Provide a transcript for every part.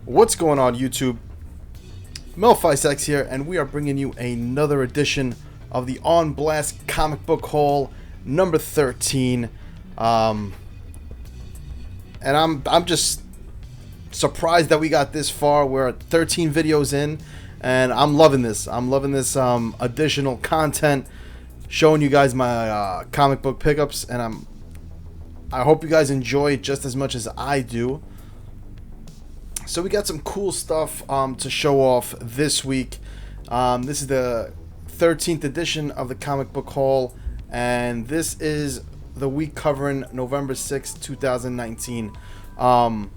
What's going on, YouTube? Melfice X here, and we are bringing you another edition of the On Blast comic book haul number 13. And I'm just surprised that we got this far. We're at 13 videos in, and I'm loving this. I'm loving this additional content, showing you guys my comic book pickups, and I hope you guys enjoy it just as much as I do. So we got some cool stuff to show off this week. This is the 13th edition of the comic book haul, and this is the week covering November 6th, 2019. Some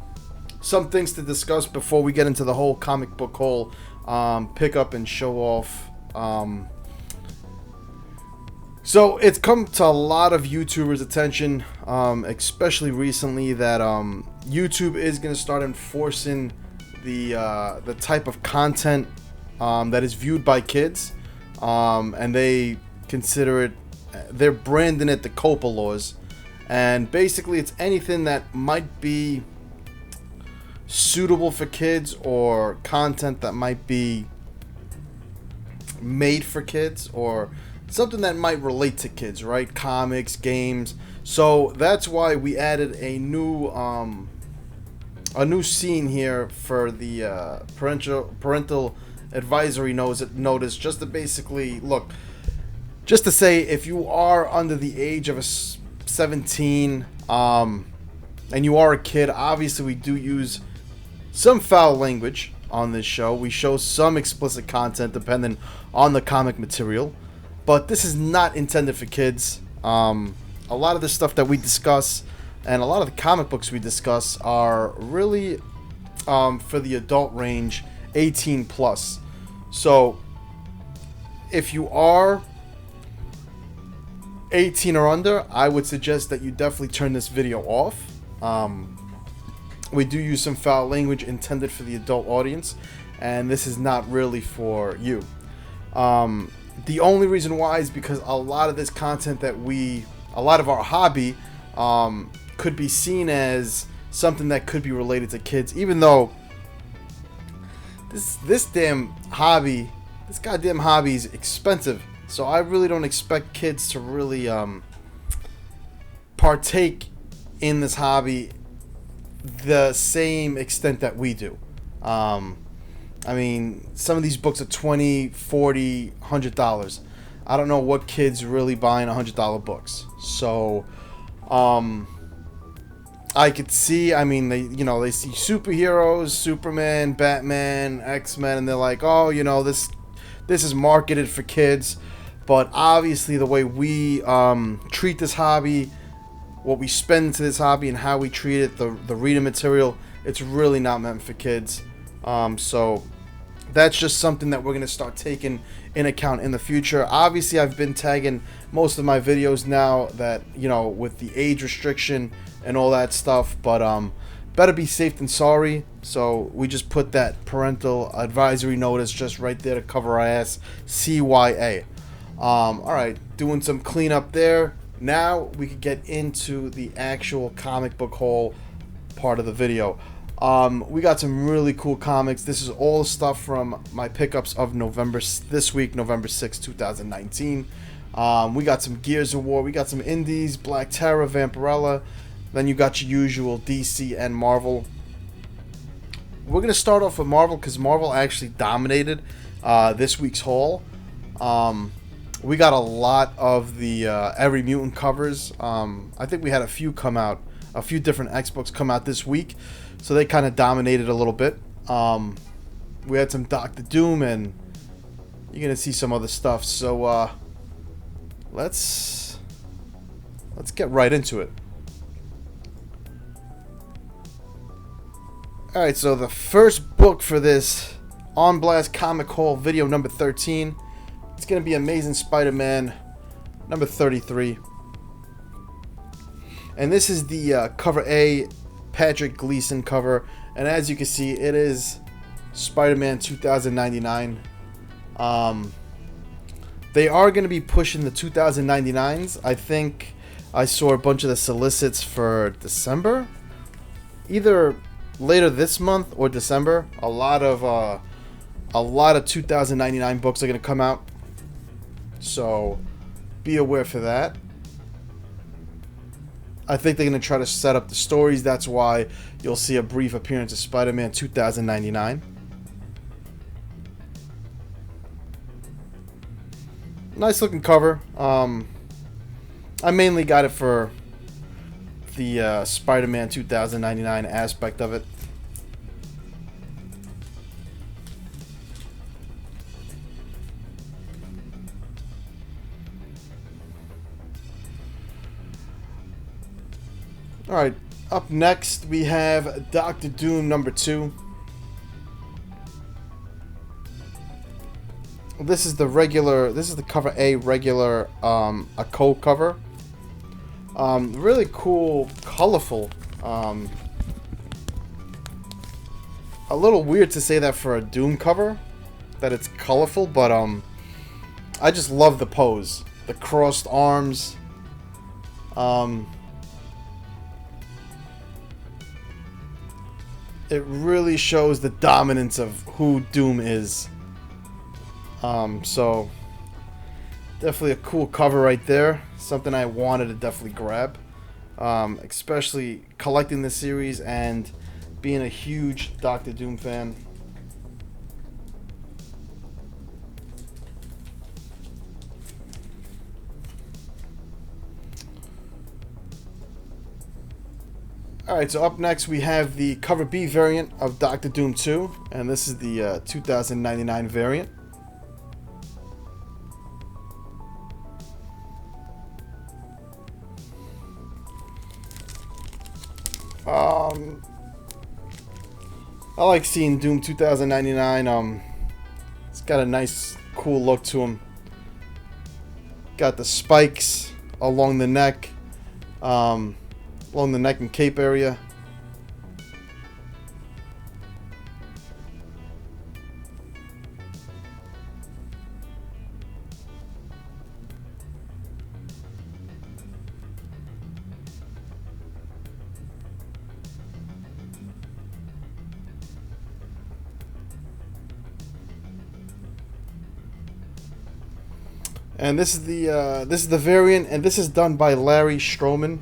things to discuss before we get into the whole comic book haul pick up and show off. So it's come to a lot of YouTubers' attention, especially recently, that YouTube is going to start enforcing the type of content that is viewed by kids, and they consider it, they're branding it the COPA laws, and basically it's anything that might be suitable for kids or content that might be made for kids or something that might relate to kids, right? Comics, games. So that's why we added a new scene here for the parental advisory notice, just to basically look, just to say if you are under the age of 17 and you are a kid, obviously we do use some foul language on this show. We show some explicit content depending on the comic material. But this is not intended for kids. A lot of the stuff that we discuss and a lot of the comic books we discuss are really for the adult range, 18 plus. So if you are 18 or under, I would suggest that you definitely turn this video off. We do use some foul language intended for the adult audience, and this is not really for you. The only reason why is because a lot of this content that a lot of our hobby could be seen as something that could be related to kids, even though this goddamn hobby is expensive. So I really don't expect kids to really partake in this hobby the same extent that we do. I mean, some of these books are $20, $40, $100. I don't know what kids really buying $100 books. So, I could see. I mean, they see superheroes, Superman, Batman, X-Men, and they're like, oh, this is marketed for kids. But obviously, the way we treat this hobby, what we spend into this hobby, and how we treat it, the reading material, it's really not meant for kids. So that's just something that we're going to start taking in account in the future. Obviously, I've been tagging most of my videos now that, with the age restriction and all that stuff, but better be safe than sorry. So we just put that parental advisory notice just right there to cover our ass. CYA. Alright, doing some cleanup there. Now we could get into the actual comic book haul part of the video. We got some really cool comics. This is all stuff from my pickups of this week, November 6th, 2019. We got some Gears of War. We got some indies, Black Terror, Vampirella. Then you got your usual DC and Marvel. We're going to start off with Marvel because Marvel actually dominated this week's haul. We got a lot of the every Mutant covers. I think we had a few different X books come out this week. So they kind of dominated a little bit. We had some Doctor Doom, and you're gonna see some other stuff. So let's get right into it. All right. So the first book for this On Blast comic haul video number 13. It's gonna be Amazing Spider-Man number 33, and this is the cover A. Patrick Gleason cover, and as you can see, it is Spider-Man 2099. They are going to be pushing the 2099s. I think I saw a bunch of the solicits for December, either later this month or December, a lot of 2099 books are going to come out. So be aware for that. I think they're going to try to set up the stories. That's why you'll see a brief appearance of Spider-Man 2099. Nice looking cover. I mainly got it for the Spider-Man 2099 aspect of it. Alright, up next we have Doctor Doom #2. This is the regular, this is the cover A regular a co-cover. Really cool, colorful. A little weird to say that for a Doom cover, that it's colorful, but I just love the pose. The crossed arms. It really shows the dominance of who Doom is. So definitely a cool cover right there. Something I wanted to definitely grab. Especially collecting this series and being a huge Doctor Doom fan. Alright, so up next we have the cover B variant of Doctor Doom 2, and this is the 2099 variant. I like seeing Doom 2099. It's got a nice, cool look to him. Got the spikes along the neck. Along the neck and cape area. And this is the variant, and this is done by Larry Stroman.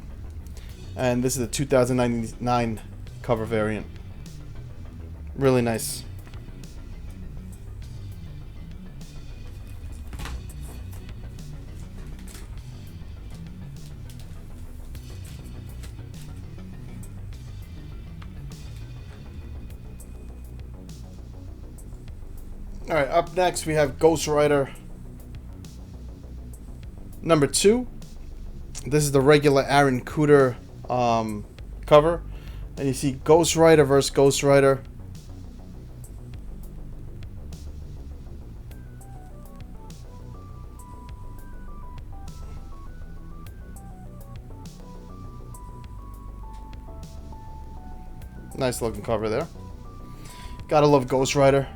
And this is the 2099 cover variant. Really nice. Alright, up next we have Ghost Rider #2. This is the regular Aaron Kuder cover, and you see Ghost Rider versus Ghost Rider. Nice looking cover there. Gotta love Ghost Rider.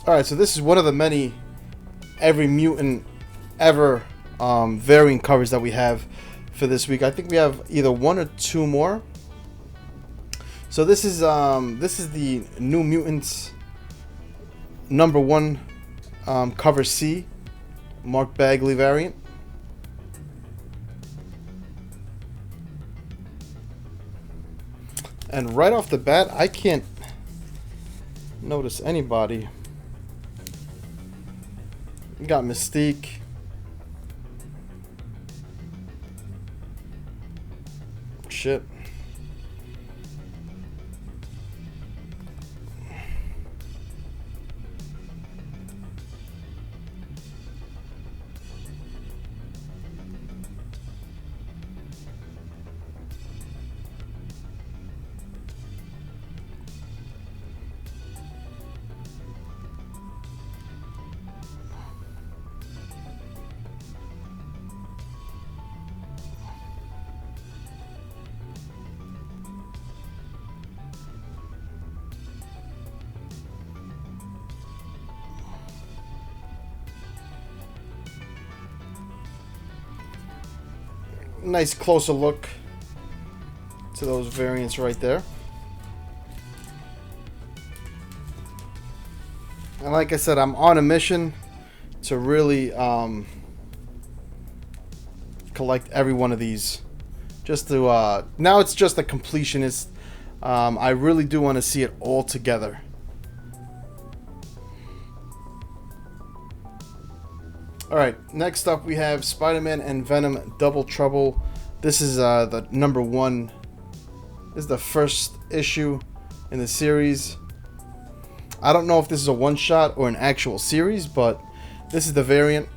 Alright, so this is one of the many every mutant ever variant covers that we have for this week. I think we have either one or two more. So this is the New Mutants #1 cover C, Mark Bagley variant. And right off the bat, I can't notice anybody. We got Mystique. Shit. nice closer look to those variants right there. And like I said, I'm on a mission to really collect every one of these. Just to now it's just a completionist. I really do want to see it all together. Alright, next up we have Spider-Man and Venom Double Trouble. This is the #1. This is the first issue in the series. I don't know if this is a one-shot or an actual series, but this is the variant.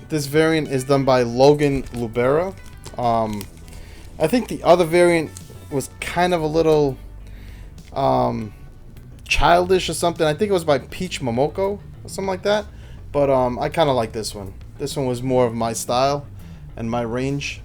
This variant is done by Logan Lubera. I think the other variant was kind of a little childish or something. I think it was by Peach Momoko or something like that. But I kind of like this one. This one was more of my style and my range.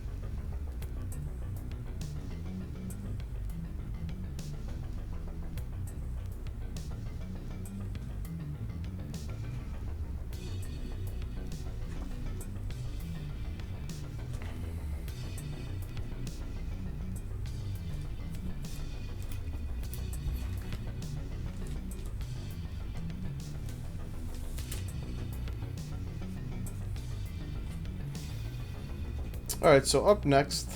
Alright, so up next,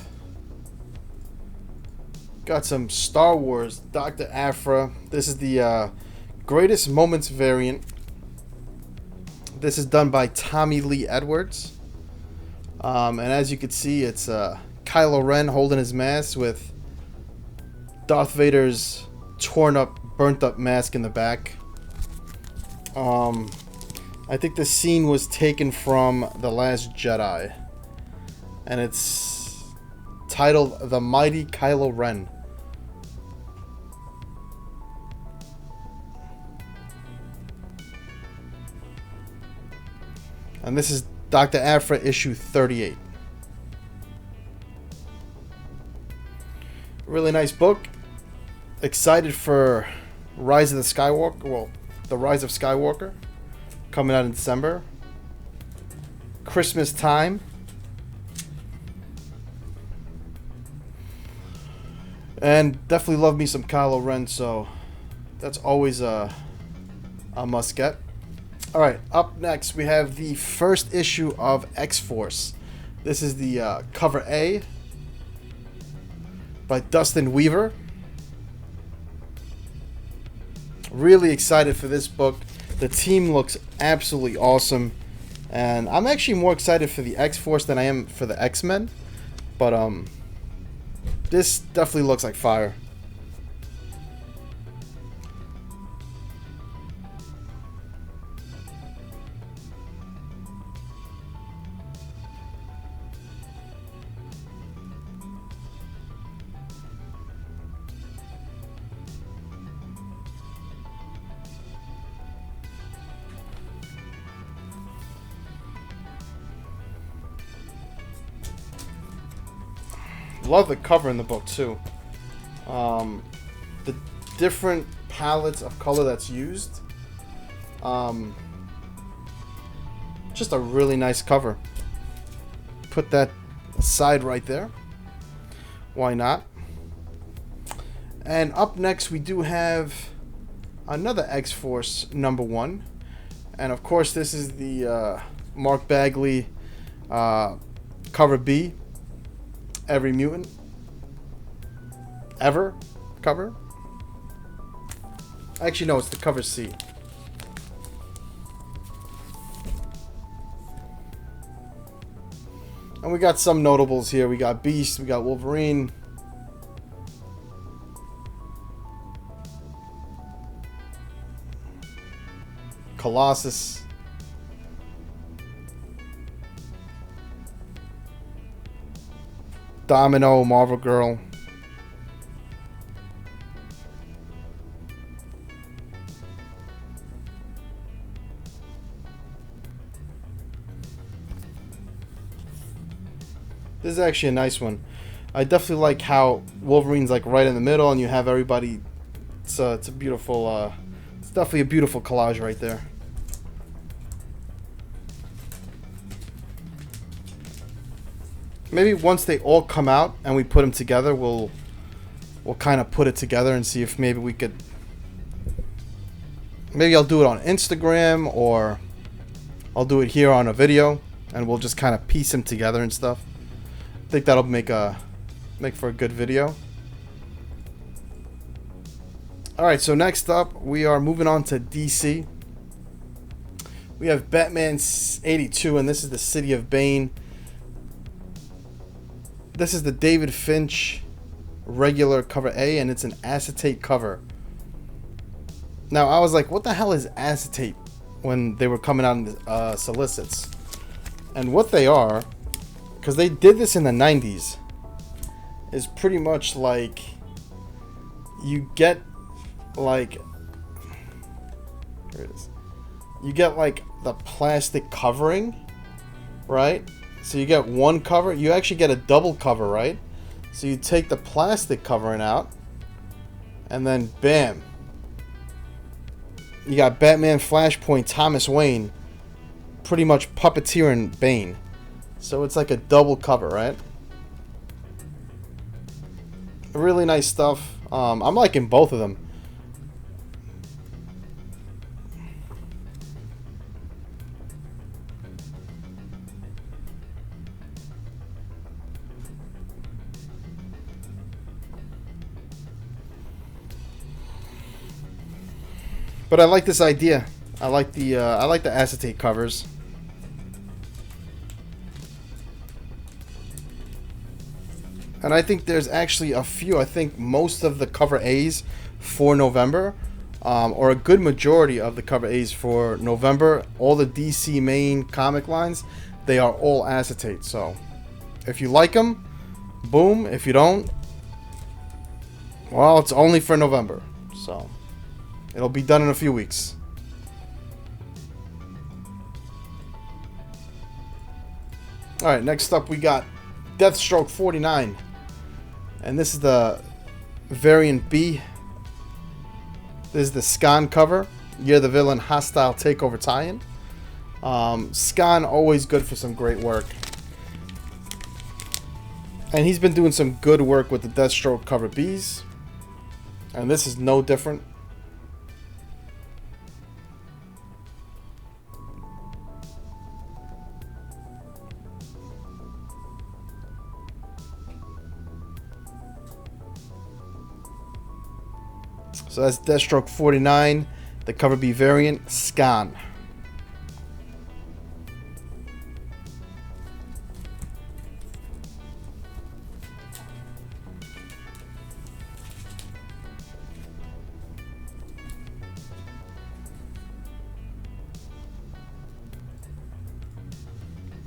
got some Star Wars Dr. Aphra. This is the Greatest Moments variant. This is done by Tommy Lee Edwards. And as you can see, it's Kylo Ren holding his mask with Darth Vader's torn up, burnt up mask in the back. I think the scene was taken from The Last Jedi. And it's titled The Mighty Kylo Ren. And this is Dr. Aphra issue 38. Really nice book. Excited for Rise of the Skywalker. Well, The Rise of Skywalker. Coming out in December. Christmas time. And definitely love me some Kylo Ren, so that's always a must get. Alright, up next we have the first issue of X-Force. This is the cover A by Dustin Weaver. Really excited for this book. The team looks absolutely awesome. And I'm actually more excited for the X-Force than I am for the X-Men. But this definitely looks like fire. Love the cover in the book too. The different palettes of color that's used. Just a really nice cover. Put that aside right there. Why not? And up next we do have another X-Force #1. And of course this is the Mark Bagley cover B. Every Mutant Ever cover. Actually, no, it's the cover C. And we got some notables here. We got Beast, we got Wolverine. Colossus. Domino, Marvel Girl. This is actually a nice one. I definitely like how Wolverine's like right in the middle and you have everybody It's a beautiful. It's definitely a beautiful collage right there. Maybe once they all come out and we put them together, we'll kind of put it together and see if maybe we could. Maybe I'll do it on Instagram, or I'll do it here on a video, and we'll just kind of piece them together and stuff. I think that'll make for a good video. Alright, so next up, we are moving on to DC. We have Batman 82, and this is the City of Bane. This is the David Finch regular cover A, and it's an acetate cover. Now, I was like, what the hell is acetate when they were coming out in the solicits? And what they are, because they did this in the 90s, is pretty much like you get like, here it is. You get like the plastic covering, right? So you get one cover. You actually get a double cover, right? So you take the plastic covering out, and then bam, you got Batman, Flashpoint, Thomas Wayne, pretty much puppeteering Bane. So it's like a double cover, right? Really nice stuff. I'm liking both of them. But I like this idea. I like the acetate covers. And I think there's actually a few. I think most of the cover A's for November, or a good majority of the cover A's for November, all the DC main comic lines, they are all acetate. So if you like them, boom. If you don't, well, it's only for November. So it'll be done in a few weeks. Alright, next up we got Deathstroke 49. And this is the variant B. This is the Skan cover. You're the Villain Hostile Takeover tie-in. Skan, always good for some great work. And he's been doing some good work with the Deathstroke cover Bs. And this is no different. So that's Deathstroke 49, the cover B variant, Skan.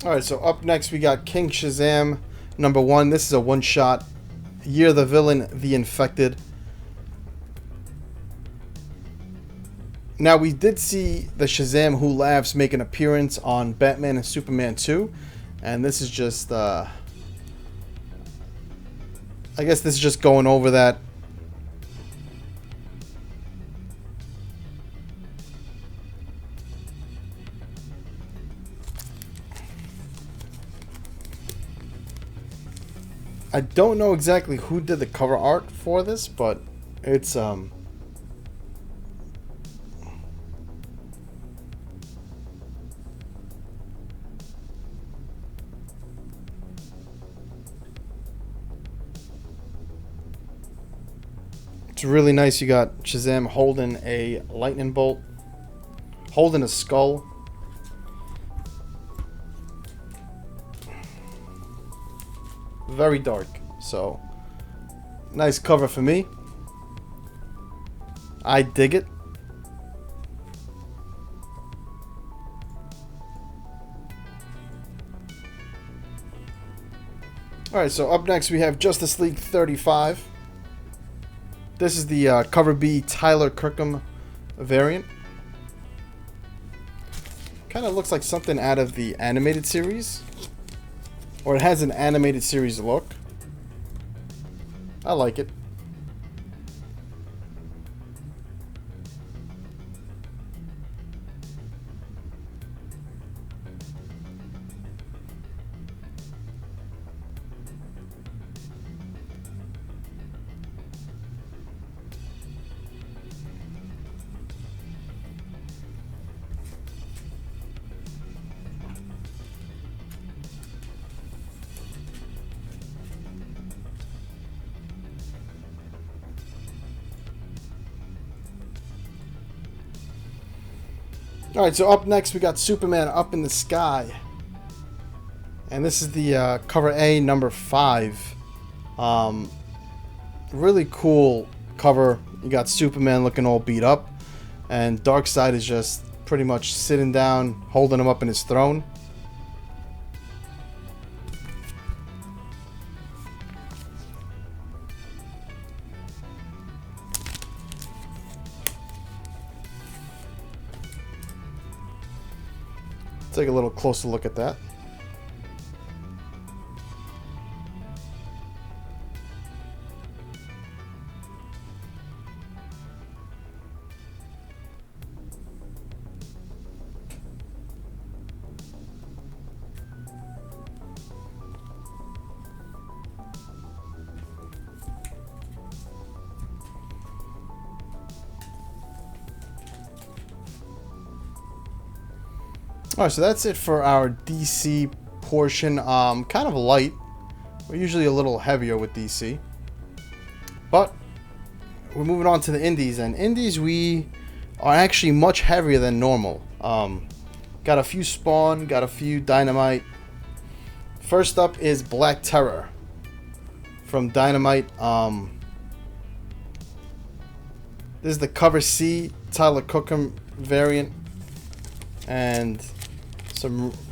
Alright, so up next we got King Shazam #1. This is a one-shot. You're the Villain, the Infected. Now, we did see the Shazam Who Laughs make an appearance on Batman and Superman 2. And this is just, I guess this is just going over that. I don't know exactly who did the cover art for this, but it's, it's really nice. You got Shazam holding a lightning bolt, holding a skull. Very dark, so nice cover for me. I dig it. Alright, so up next we have Justice League 35. This is the cover B Tyler Kirkham variant. Kind of looks like something out of the animated series. Or it has an animated series look. I like it. Alright, so up next we got Superman Up in the Sky. And this is the cover A, number 5. Really cool cover. You got Superman looking all beat up. And Darkseid is just pretty much sitting down, holding him up in his throne. Take a little closer look at that. Alright, so that's it for our DC portion. Kind of light. We're usually a little heavier with DC. But we're moving on to the indies. And indies, we are actually much heavier than normal. Got a few Spawn, got a few Dynamite. First up is Black Terror from Dynamite. This is the cover C Tyler Kirkham variant. And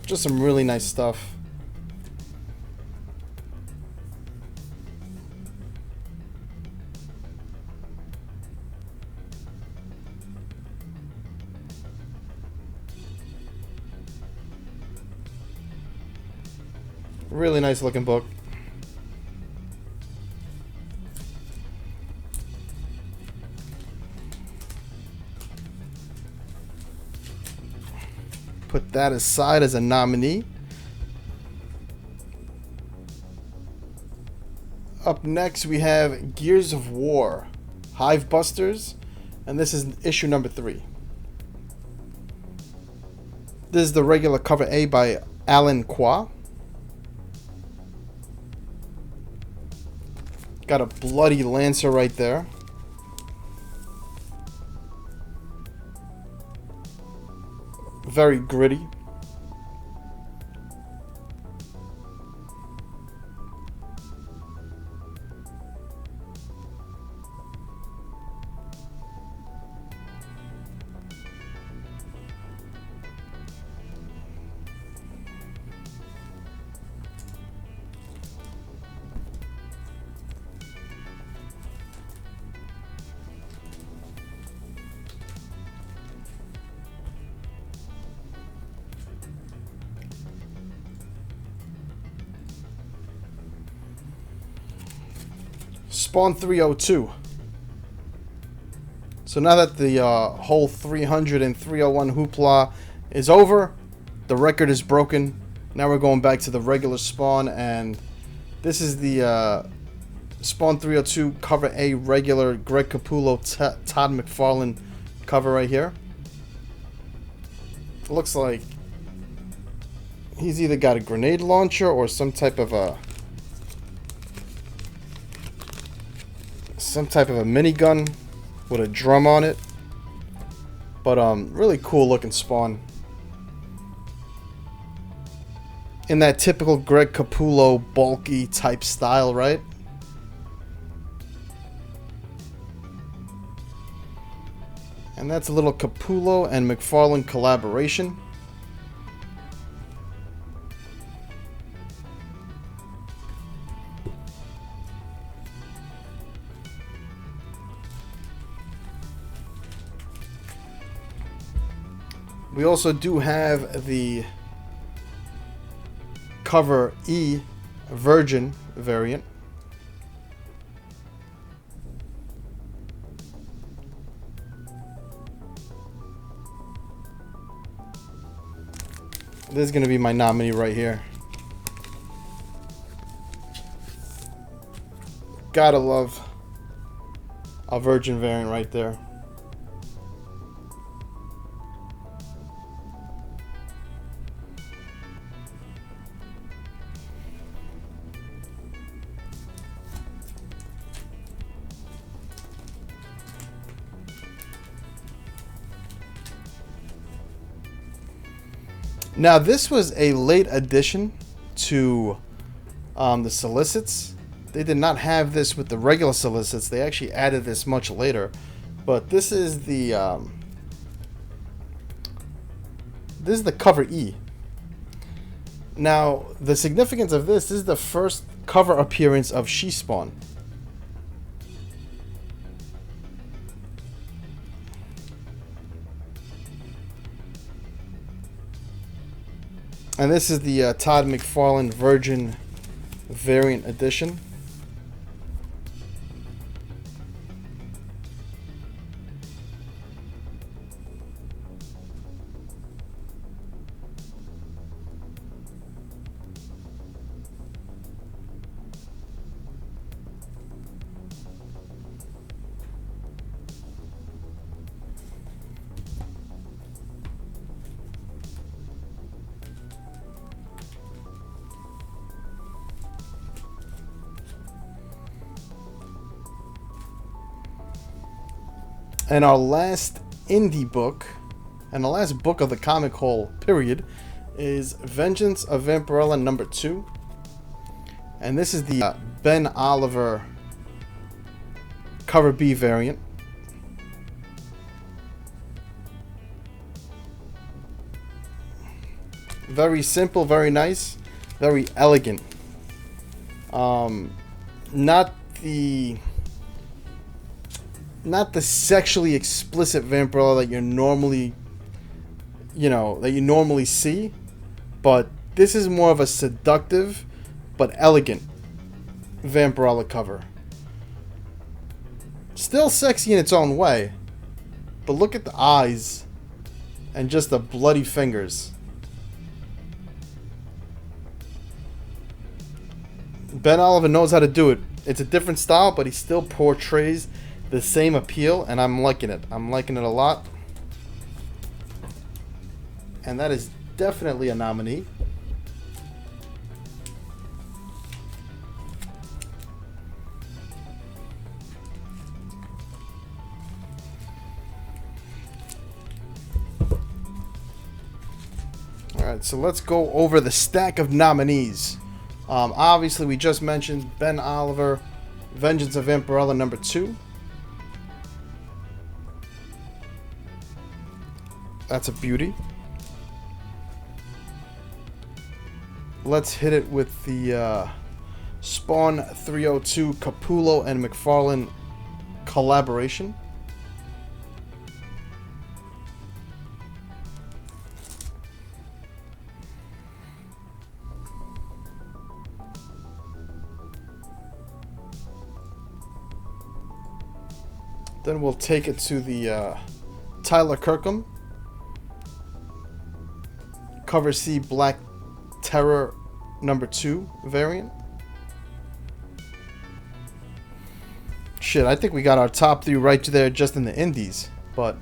just some really nice stuff. Really nice looking book. Put that aside as a nominee. Up next we have Gears of War, Hivebusters, and this is issue number 3. This is the regular cover A by Alan Quah. Got a bloody Lancer right there. Very gritty. Spawn 302. So now that the whole 300 and 301 hoopla is over, the record is broken. Now we're going back to the regular Spawn, and this is the Spawn 302 cover A regular Greg Capullo, Todd McFarlane cover right here. It looks like he's either got a grenade launcher or some type of a minigun with a drum on it. But really cool looking Spawn. In that typical Greg Capullo bulky type style, right? And that's a little Capullo and McFarlane collaboration. We also do have the cover E Virgin variant. This is going to be my nominee right here. Gotta love a Virgin variant right there. Now, this was a late addition to the solicits. They did not have this with the regular solicits. They actually added this much later. But this is the cover E. Now, the significance of this is the first cover appearance of She-Spawn. And this is the Todd McFarlane Virgin Variant Edition. And our last indie book, and the last book of the comic haul period, is Vengeance of Vampirella number 2. And this is the Ben Oliver cover B variant. Very simple, very nice, very elegant. Not the sexually explicit Vampirella that you're normally, that you normally see, but this is more of a seductive but elegant Vampirella cover. Still sexy in its own way, but look at the eyes and just the bloody fingers. Ben Oliver knows how to do it. It's a different style, but he still portrays the same appeal, and I'm liking it. I'm liking it a lot. And that is definitely a nominee. Alright, so let's go over the stack of nominees. Obviously, we just mentioned Ben Oliver, Vengeance of Vampirella number 2. That's a beauty. Let's hit it with the Spawn 302 Capullo and McFarlane collaboration. Then we'll take it to the Tyler Kirkham Cover C Black Terror number 2 variant. Shit, I think we got our top 3 right there just in the indies, but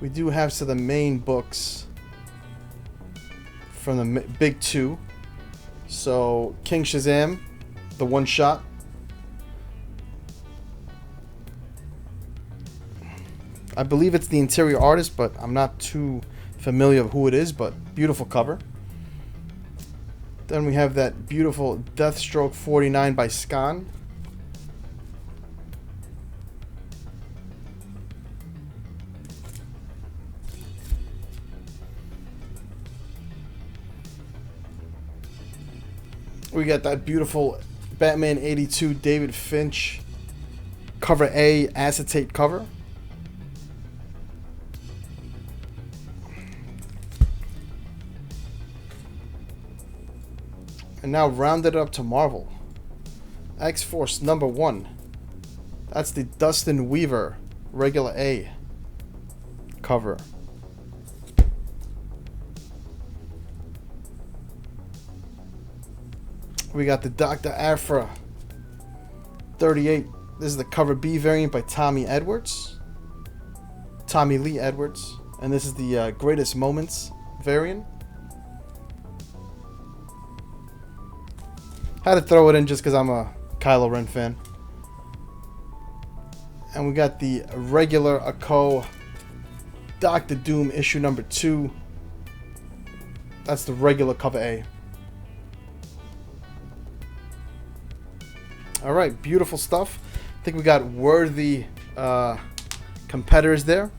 we do have some of the main books from the big 2. So King SHAZAM, the one shot. I believe it's the interior artist, but I'm not too familiar with who it is, but beautiful cover. Then we have that beautiful Deathstroke 49 by Skan. We got that beautiful Batman 82 David Finch cover A acetate cover. And now rounded up to Marvel. X-Force number 1. That's the Dustin Weaver regular A cover. We got the Dr. Aphra 38. This is the cover B variant by Tommy Lee Edwards. And this is the Greatest Moments variant. Had to throw it in just because I'm a Kylo Ren fan. And we got the regular Akko Doctor Doom issue number 2. That's the regular cover A. Alright, beautiful stuff. I think we got worthy competitors there.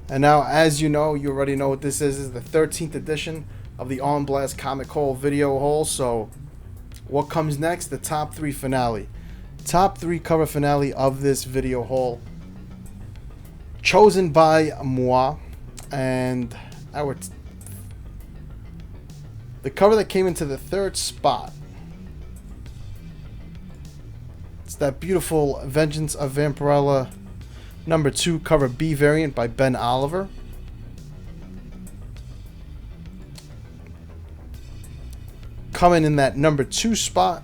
And now, as you know, you already know what this is the 13th edition of the On Blast Comic Haul video haul. So, what comes next? The top 3 finale. Top 3 cover finale of this video haul. Chosen by moi. And the cover that came into the 3rd spot. It's that beautiful Vengeance of Vampirella number 2 cover B variant by Ben Oliver. Coming in that number 2 spot,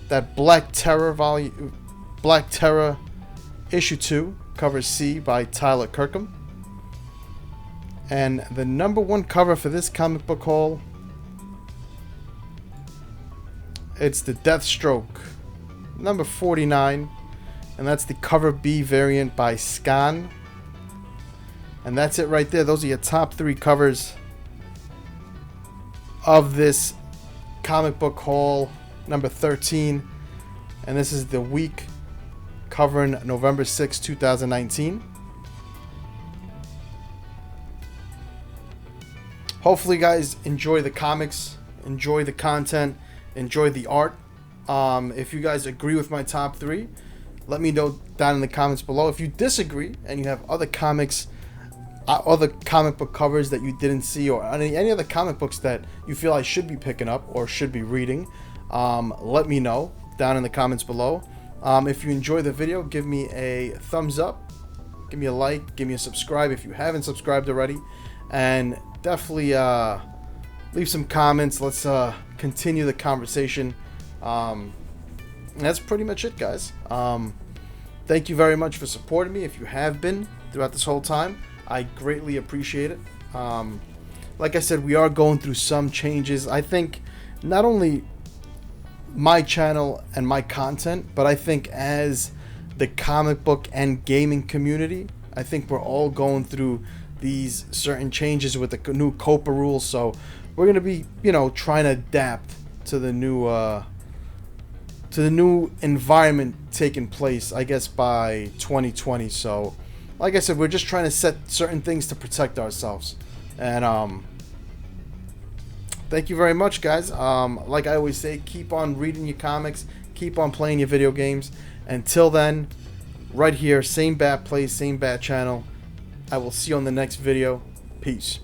that Black Terror issue 2 cover C by Tyler Kirkham. And the number 1 cover for this comic book haul, it's the Deathstroke number 49, and that's the cover B variant by Skan. And that's it right there. Those are your top 3 covers of this comic book haul number 13, and this is the week covering November 6, 2019. Hopefully, guys, enjoy the comics, enjoy the content, enjoy the art. If you guys agree with my top 3, let me know down in the comments below. If you disagree and you have other comics, other comic book covers that you didn't see, or any other comic books that you feel I should be picking up or should be reading, let me know down in the comments below. If you enjoy the video, give me a thumbs up, give me a like, give me a subscribe if you haven't subscribed already, and definitely leave some comments. Let's continue the conversation. That's pretty much it, guys. Thank you very much for supporting me. If you have been throughout this whole time, I greatly appreciate it. Like I said, we are going through some changes. I think not only my channel and my content, but I think as the comic book and gaming community, I think we're all going through these certain changes with the new COPA rules. So we're going to be, trying to adapt to the new environment taking place, I guess, by 2020. So like I said, we're just trying to set certain things to protect ourselves. And thank you very much, guys. Like I always say, keep on reading your comics, keep on playing your video games. Until then, right here, same bat place, same bat channel. I will see you on the next video. Peace.